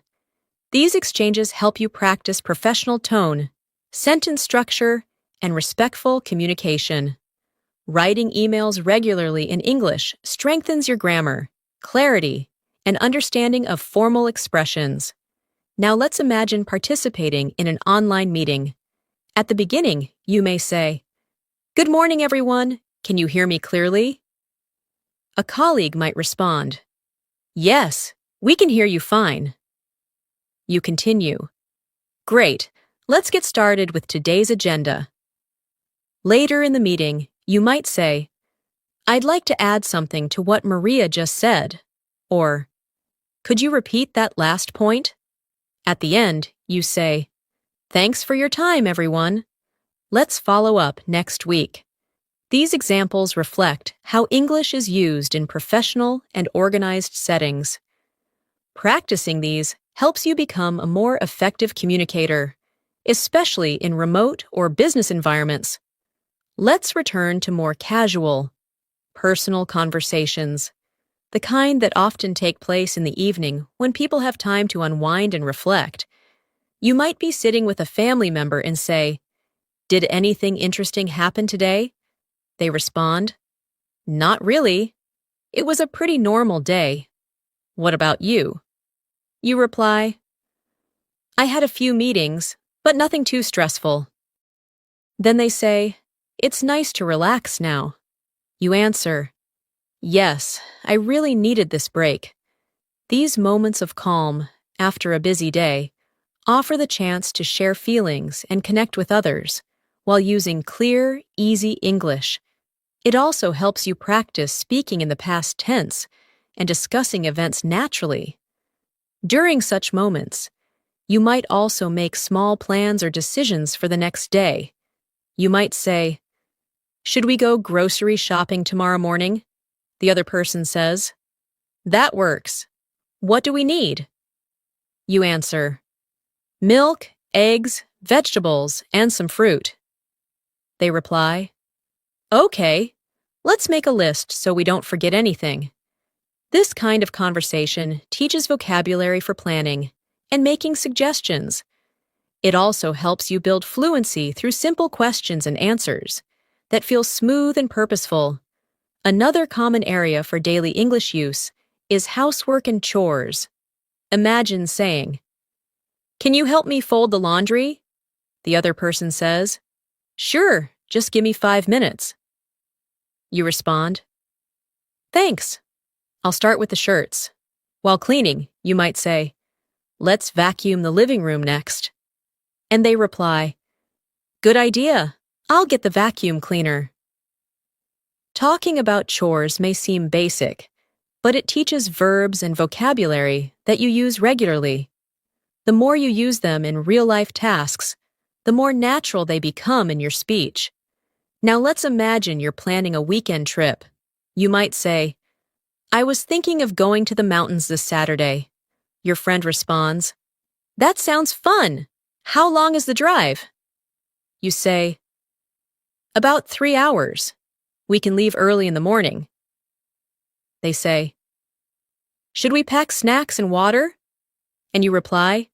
S2: These exchanges help you practice professional tone, sentence structure, and respectful communication. Writing emails regularly in English strengthens your grammar, clarity, and understanding of formal expressions. Now let's imagine participating in an online meeting. At the beginning, you may say, "Good morning, everyone. Can you hear me clearly?" A colleague might respond, "Yes, we can hear you fine." You continue, "Great. Let's get started with today's agenda." Later in the meeting, you might say, "I'd like to add something to what Maria just said," or, "Could you repeat that last point?" At the end, you say, "Thanks for your time, everyone. Let's follow up next week." These examples reflect how English is used in professional and organized settings. Practicing these helps you become a more effective communicator, especially in remote or business environments. Let's return to more casual, personal conversations, the kind that often take place in the evening when people have time to unwind and reflect. You might be sitting with a family member and say, "Did anything interesting happen today?" They respond, "Not really. It was a pretty normal day. What about you?" You reply, "I had a few meetings, but nothing too stressful." Then they say, "It's nice to relax now." You answer, "Yes, I really needed this break." These moments of calm, after a busy day, offer the chance to share feelings and connect with others while using clear, easy English. It also helps you practice speaking in the past tense and discussing events naturally. During such moments, you might also make small plans or decisions for the next day. You might say, "Should we go grocery shopping tomorrow morning?" The other person says, "That works. What do we need?" You answer, "Milk, eggs, vegetables, and some fruit." They reply, "Okay, let's make a list so we don't forget anything." This kind of conversation teaches vocabulary for planning and making suggestions. It also helps you build fluency through simple questions and answers that feel smooth and purposeful. Another common area for daily English use is housework and chores. Imagine saying, "Can you help me fold the laundry?" The other person says, "Sure, just give me 5 minutes." You respond, "Thanks. I'll start with the shirts." While cleaning, you might say, "Let's vacuum the living room next." And they reply, "Good idea. I'll get the vacuum cleaner." Talking about chores may seem basic, but it teaches verbs and vocabulary that you use regularly. The more you use them in real-life tasks, the more natural they become in your speech. Now let's imagine you're planning a weekend trip. You might say, I was thinking of going to the mountains this Saturday. Your friend responds, That sounds fun. How long is the drive? You say, About 3 hours. We can leave early in the morning. They say, Should we pack snacks and water? And you reply,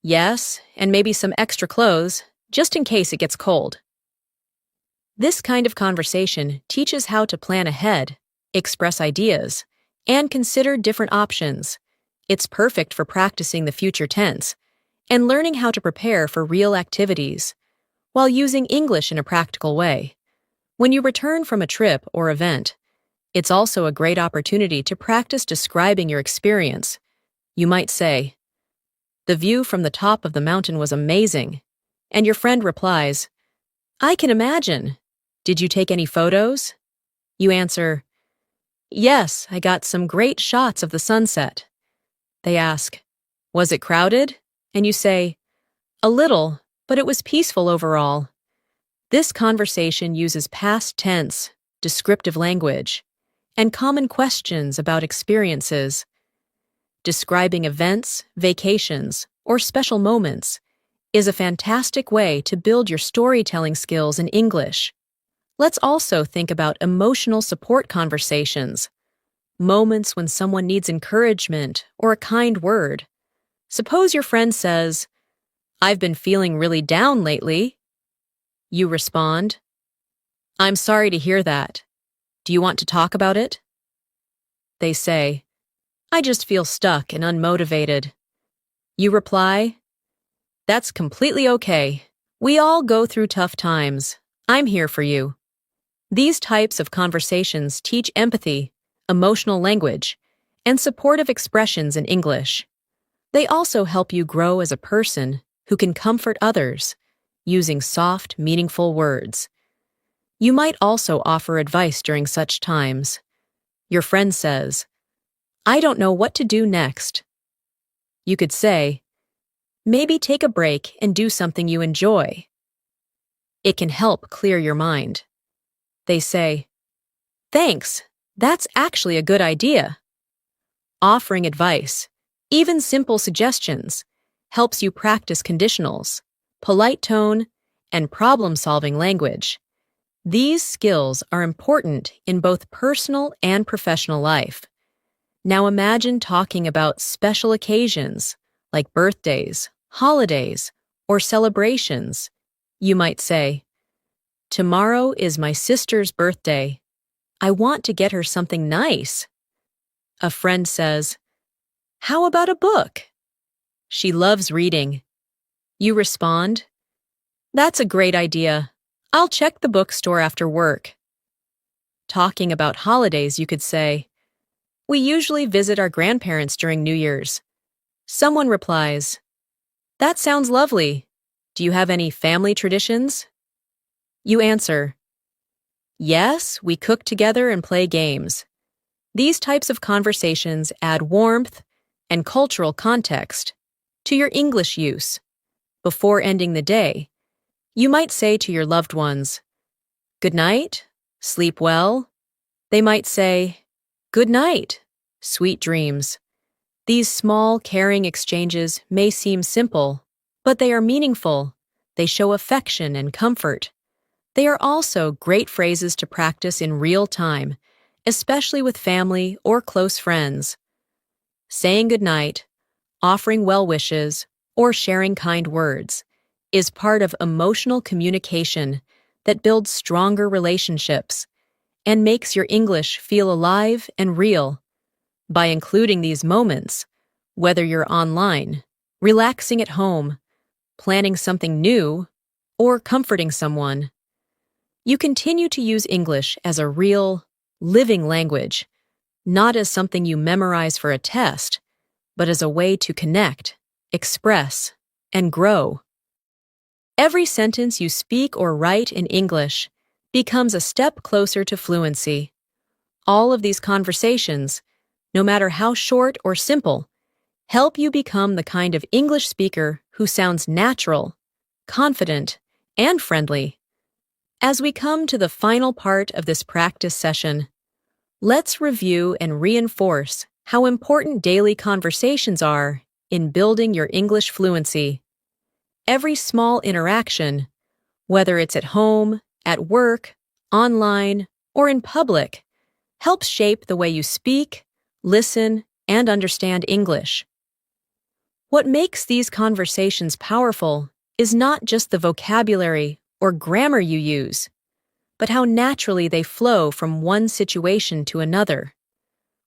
S2: Yes, and maybe some extra clothes, just in case it gets cold. This kind of conversation teaches how to plan ahead, express ideas, and consider different options. It's perfect for practicing the future tense and learning how to prepare for real activities while using English in a practical way. When you return from a trip or event, it's also a great opportunity to practice describing your experience. You might say, The view from the top of the mountain was amazing. And your friend replies, I can imagine. Did you take any photos? You answer, Yes, I got some great shots of the sunset. They ask, Was it crowded? And you say, A little, but it was peaceful overall. This conversation uses past tense, descriptive language, and common questions about experiences. Describing events, vacations, or special moments is a fantastic way to build your storytelling skills in English. Let's also think about emotional support conversations, moments when someone needs encouragement or a kind word. Suppose your friend says, I've been feeling really down lately. You respond, I'm sorry to hear that. Do you want to talk about it? They say, I just feel stuck and unmotivated. You reply, That's completely okay. We all go through tough times. I'm here for you. These types of conversations teach empathy, emotional language, and supportive expressions in English. They also help you grow as a person who can comfort others using soft, meaningful words. You might also offer advice during such times. Your friend says, I don't know what to do next. You could say, Maybe take a break and do something you enjoy. It can help clear your mind. They say, Thanks, that's actually a good idea. Offering advice, even simple suggestions, helps you practice conditionals, polite tone, and problem-solving language. These skills are important in both personal and professional life. Now imagine talking about special occasions like birthdays, holidays, or celebrations. You might say, Tomorrow is my sister's birthday. I want to get her something nice. A friend says, How about a book? She loves reading. You respond, That's a great idea. I'll check the bookstore after work. Talking about holidays, you could say, We usually visit our grandparents during New Year's. Someone replies, That sounds lovely. Do you have any family traditions? You answer, Yes, we cook together and play games. These types of conversations add warmth and cultural context to your English use. Before ending the day, you might say to your loved ones, Good night, sleep well. They might say, Good night, sweet dreams. These small, caring exchanges may seem simple, but they are meaningful. They show affection and comfort. They are also great phrases to practice in real time, especially with family or close friends. Saying goodnight, offering well wishes, or sharing kind words is part of emotional communication that builds stronger relationships and makes your English feel alive and real. By including these moments, whether you're online, relaxing at home, planning something new, or comforting someone, you continue to use English as a real, living language, not as something you memorize for a test, but as a way to connect, express, and grow. Every sentence you speak or write in English becomes a step closer to fluency. All of these conversations, no matter how short or simple, help you become the kind of English speaker who sounds natural, confident, and friendly. As we come to the final part of this practice session, Let's review and reinforce how important daily conversations are in building your English fluency. Every small interaction, whether it's at home, at work, online, or in public, helps shape the way you speak, listen, and understand English. What makes these conversations powerful is not just the vocabulary or grammar you use, but how naturally they flow from one situation to another.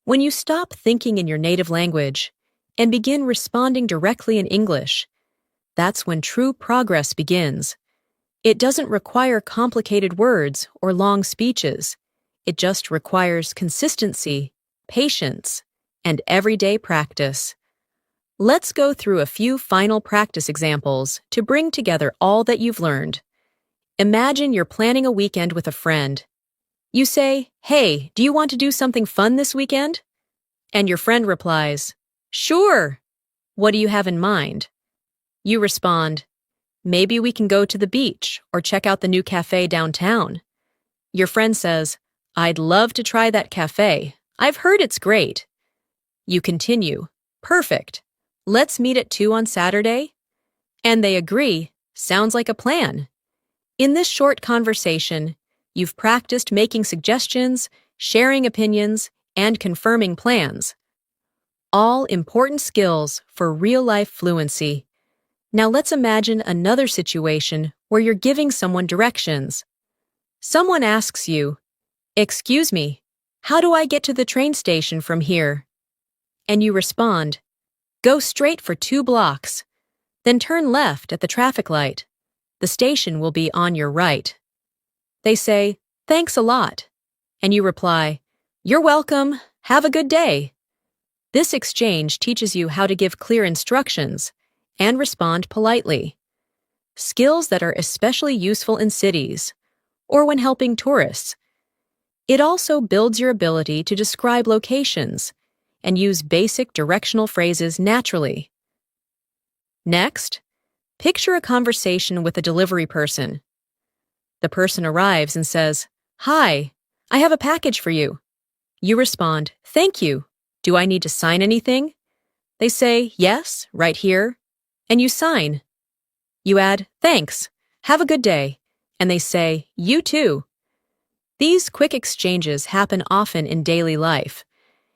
S2: When you stop thinking in your native language and begin responding directly in English, that's when true progress begins. It doesn't require complicated words or long speeches. It just requires consistency, patience, and everyday practice. Let's go through a few final practice examples to bring together all that you've learned. Imagine you're planning a weekend with a friend. You say, "Hey, do you want to do something fun this weekend?" And your friend replies, "Sure. What do you have in mind?" You respond, "Maybe we can go to the beach or check out the new cafe downtown." Your friend says, "I'd love to try that cafe. I've heard it's great." You continue, "Perfect. Let's meet at 2 on Saturday." And they agree, "Sounds like a plan." In this short conversation, you've practiced making suggestions, sharing opinions, and confirming plans. All important skills for real-life fluency. Now let's imagine another situation where you're giving someone directions. Someone asks you, "Excuse me, how do I get to the train station from here?" And you respond, "Go straight for 2 blocks, then turn left at the traffic light. The station will be on your right." They say, "Thanks a lot." And you reply, "You're welcome. Have a good day." This exchange teaches you how to give clear instructions and respond politely. Skills that are especially useful in cities or when helping tourists. It also builds your ability to describe locations and use basic directional phrases naturally. Next, picture a conversation with a delivery person. The person arrives and says, "Hi, I have a package for you." You respond, "Thank you. Do I need to sign anything?" They say, "Yes, right here." And you sign. You add, "Thanks. Have a good day." And they say, "You too." These quick exchanges happen often in daily life,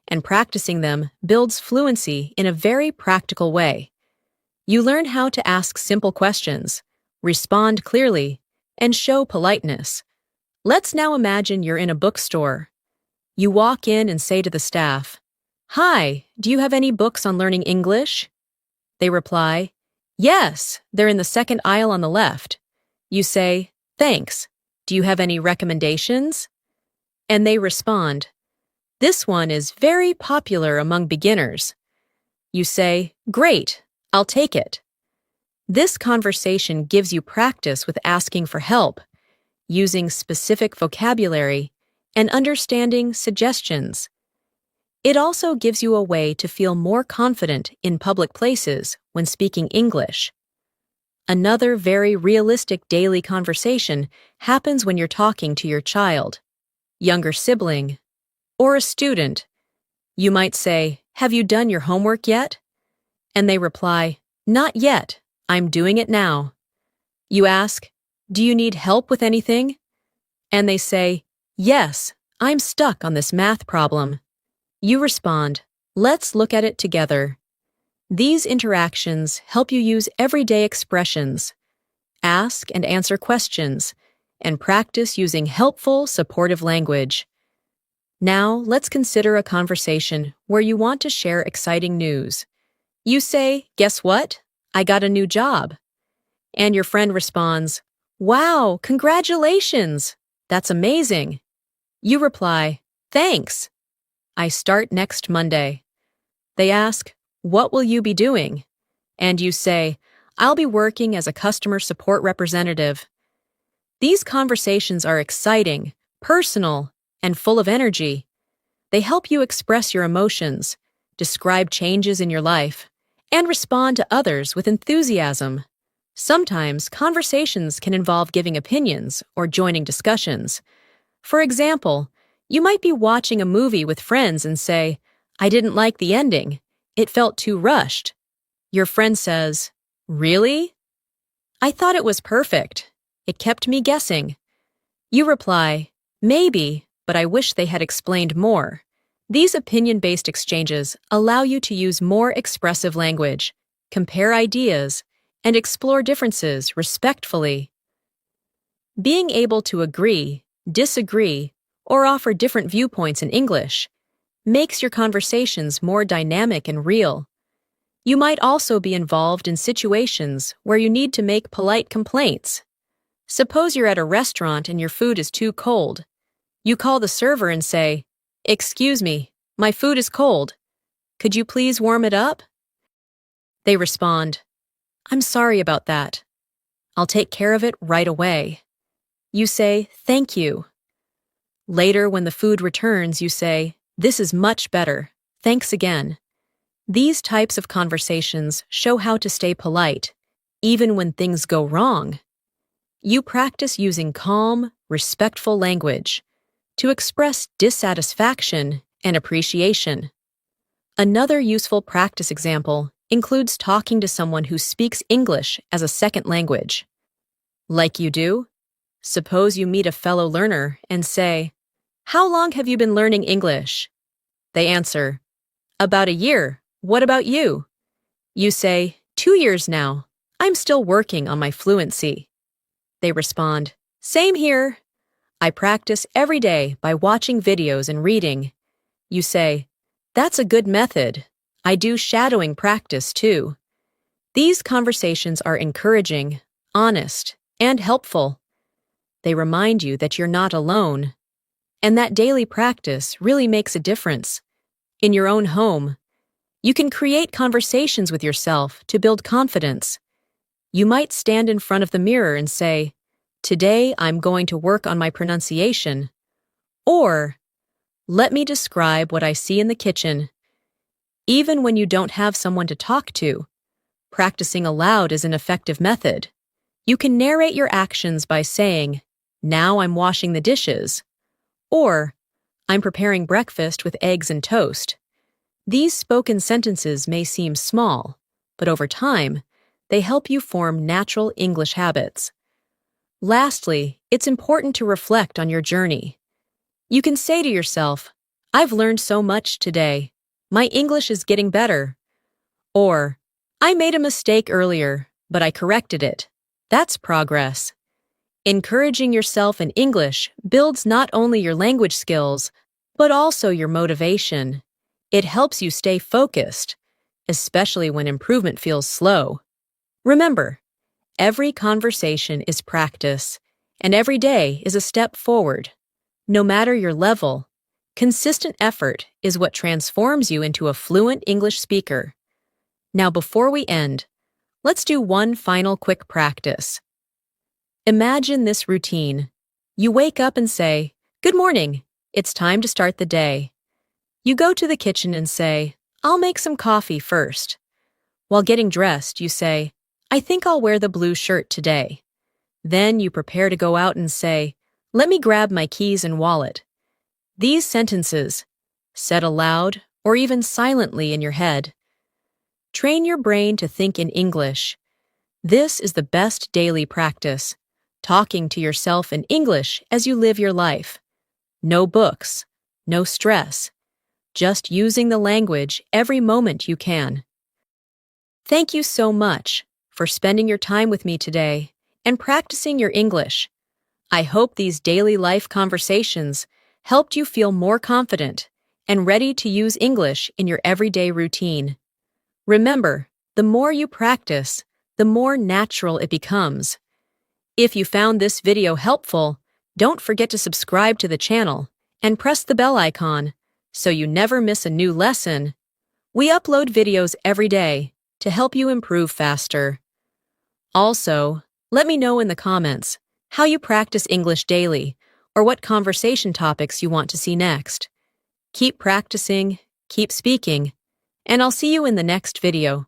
S2: and practicing them builds fluency in a very practical way. You learn how to ask simple questions, respond clearly, and show politeness. Let's now imagine you're in a bookstore. You walk in and say to the staff, "Hi, do you have any books on learning English?" They reply, "Yes, they're in the second aisle on the left." You say, "Thanks. Do you have any recommendations?" And they respond, "This one is very popular among beginners." You say, "Great, I'll take it." This conversation gives you practice with asking for help, using specific vocabulary, and understanding suggestions. It also gives you a way to feel more confident in public places when speaking English. Another very realistic daily conversation happens when you're talking to your child, younger sibling, or a student. You might say, "Have you done your homework yet?" And they reply, "Not yet. I'm doing it now." You ask, "Do you need help with anything?" And they say, "Yes, I'm stuck on this math problem." You respond, "Let's look at it together." These interactions help you use everyday expressions, ask and answer questions, and practice using helpful, supportive language. Now, let's consider a conversation where you want to share exciting news. You say, "Guess what? I got a new job." And your friend responds, "Wow, congratulations! That's amazing." You reply, "Thanks. I start next Monday." They ask, "What will you be doing?" And you say, "I'll be working as a customer support representative." These conversations are exciting, personal, and full of energy. They help you express your emotions, describe changes in your life, and respond to others with enthusiasm. Sometimes conversations can involve giving opinions or joining discussions. For example, You might be watching a movie with friends and say, "I didn't like the ending. It felt too rushed." Your friend says, "Really? I thought it was perfect. It kept me guessing." You reply, "Maybe, but I wish they had explained more." These opinion-based exchanges allow you to use more expressive language, compare ideas, and explore differences respectfully. Being able to agree, disagree, or offer different viewpoints in English makes your conversations more dynamic and real. You might also be involved in situations where you need to make polite complaints. Suppose you're at a restaurant and your food is too cold. You call the server and say, "Excuse me, my food is cold. Could you please warm it up?" They respond, "I'm sorry about that. I'll take care of it right away." You say, "Thank you." Later, when the food returns, you say, "This is much better. Thanks again." These types of conversations show how to stay polite, even when things go wrong. You practice using calm, respectful language to express dissatisfaction and appreciation. Another useful practice example includes talking to someone who speaks English as a second language. Like you do, suppose you meet a fellow learner and say, "How long have you been learning English?" They answer, "About a year. What about you?" You say, "2 years now. I'm still working on my fluency." They respond, "Same here. I practice every day by watching videos and reading." You say, "That's a good method. I do shadowing practice too." These conversations are encouraging, honest, and helpful. They remind you that you're not alone, and that daily practice really makes a difference. In your own home, you can create conversations with yourself to build confidence. You might stand in front of the mirror and say, "Today I'm going to work on my pronunciation," or "Let me describe what I see in the kitchen." Even when you don't have someone to talk to, practicing aloud is an effective method. You can narrate your actions by saying, "Now I'm washing the dishes," or "I'm preparing breakfast with eggs and toast." These spoken sentences may seem small, but over time, they help you form natural English habits. Lastly, it's important to reflect on your journey. You can say to yourself, "I've learned so much today. My English is getting better." Or, "I made a mistake earlier, but I corrected it." That's progress. Encouraging yourself in English builds not only your language skills, but also your motivation. It helps you stay focused, especially when improvement feels slow. Remember, every conversation is practice, and every day is a step forward. No matter your level, consistent effort is what transforms you into a fluent English speaker. Now, before we end, let's do one final quick practice. Imagine this routine. You wake up and say, "Good morning. It's time to start the day." You go to the kitchen and say, "I'll make some coffee first." While getting dressed, you say, "I think I'll wear the blue shirt today." Then you prepare to go out and say, "Let me grab my keys and wallet." These sentences, said aloud or even silently in your head, train your brain to think in English. This is the best daily practice, talking to yourself in English as you live your life. No books, no stress, just using the language every moment you can. Thank you so much for spending your time with me today and practicing your English. I hope these daily life conversations helped you feel more confident and ready to use English in your everyday routine. Remember, the more you practice, the more natural it becomes. If you found this video helpful, don't forget to subscribe to the channel and press the bell icon so you never miss a new lesson. We upload videos every day to help you improve faster. Also, let me know in the comments how you practice English daily or what conversation topics you want to see next. Keep practicing, keep speaking, and I'll see you in the next video.